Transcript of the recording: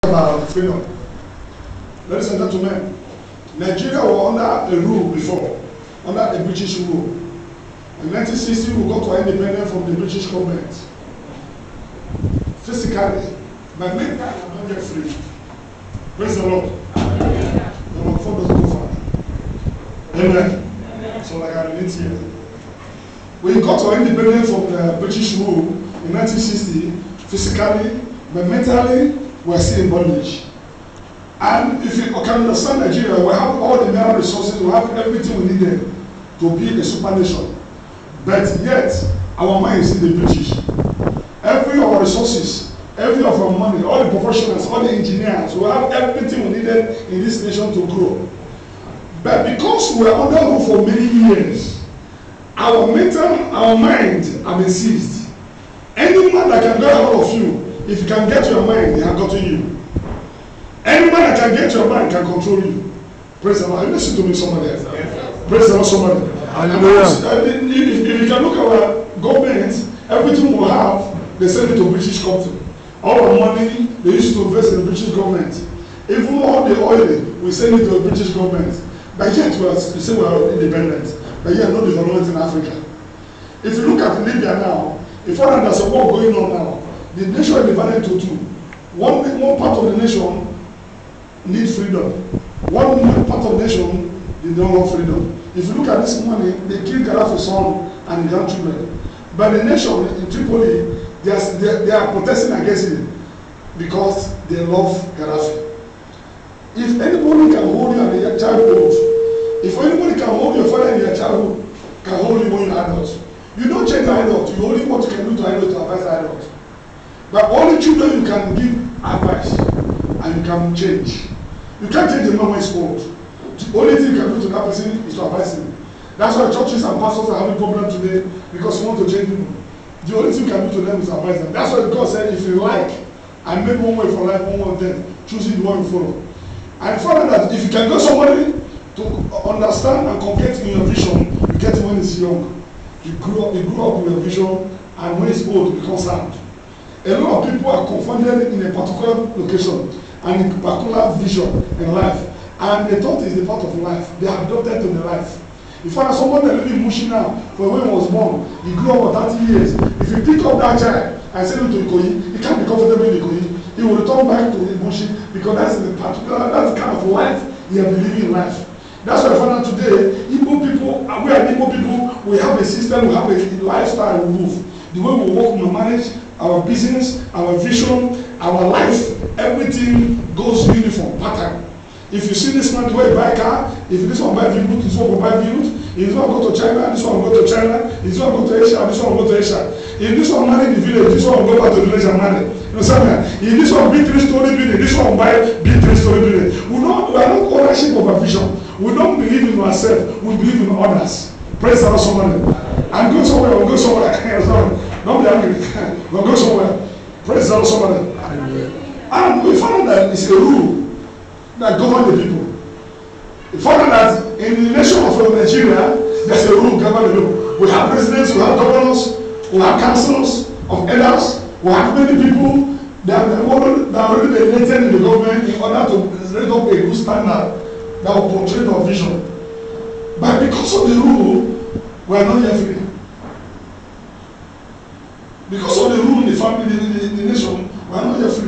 About freedom. Ladies and gentlemen, Nigeria was under a rule before, under a British rule. In 1960, we got our independence from the British government. Physically, but mentally, I'm not yet free. Praise the Lord. Number 4 doesn't go far. Amen. So like I relate here. We got our independence from the British rule in 1960, physically, but mentally, we're still in bondage. And if you can understand Nigeria, we have all the mineral resources, we have everything we needed to be a super nation. But yet, our mind is in the British. Every of our resources, every of our money, all the professionals, all the engineers, we have everything we needed in this nation to grow. But because we are under rule for many years, our mind have been seized. Any man that can get a hold of you, if you can get to your mind, they have gotten you. Any man that can get to your mind can control you. Praise the Lord. Listen to me, somebody else. Praise the Lord, somebody. If you can look at our government, everything we have, they send it to British country. All our money, they used to invest in the British government. Even all the oil, we send it to the British government. But yet, we say we are independent. But yet, no development in Africa. If you look at Libya now, if there's a war going on now, the nation is divided into two. One part of the nation needs freedom. One part of the nation, they don't want freedom. If you look at this money, they kill Gaddafi's son and grandchildren. But the nation in Tripoli, they are protesting against it because they love Gaddafi. If anybody can hold you in your childhood, if anybody can hold your father in your childhood, can hold you when you're adult. You don't change the adult, you only what you can do to adult to advise the adult. But only children you can give advice and you can change. You can't change the man when he's old. The only thing you can do to that person is to advise him. That's why churches and pastors are having problems today because we want to change people. The only thing you can do to them is advise them. That's why God said, if you like, I made one way for life, one way then, choose the one you follow. And further that, if you can get somebody to understand and complete in your vision, you get it when he's young. You grew up with your vision, and when he's old, you become sound. A lot of people are confounded in a particular location and a particular vision in life, and they thought it's the part of life. They are adopted to the life. If you find someone that living Mushi now, for when he was born, he grew up for 30 years. If you pick up that child and send him to Ikoyi, he can't be comfortable in Ikoyi. He will return back to Mushi because that's the kind of life he has been living in life. That's why I found out today, Igbo people, we are Igbo people, we have a system, we have a lifestyle we move. The way we work, we manage our business, our vision, our life, everything goes uniform, pattern. If you see this man the way he buy car, if this one buy Vilut, this one will buy Vilut. If this one go to China, this one will go to China. If this one go to Asia, this one will go to Asia. If this one marry the village, this one will go back to the village and marry. You understand me? If this one big 3-story building, this one will buy big 3-story building. We are not ownership of our vision. We don't believe in ourselves, we believe in others. Praise the Lord, somebody. I'm going somewhere, we'll go somewhere. Don't be angry. We'll go somewhere. Praise the Lord, somebody. And we found that it's a rule that governs the people. We found that in the nation of Nigeria, there's a rule governing the people. We have presidents, we have governors, we have councils of elders, we have many people that have already been elected in the government in order to set up a good standard that will portray our vision. But because of the rule, we are not yet free. Because of the rule in the family, in the nation, we are not yet free.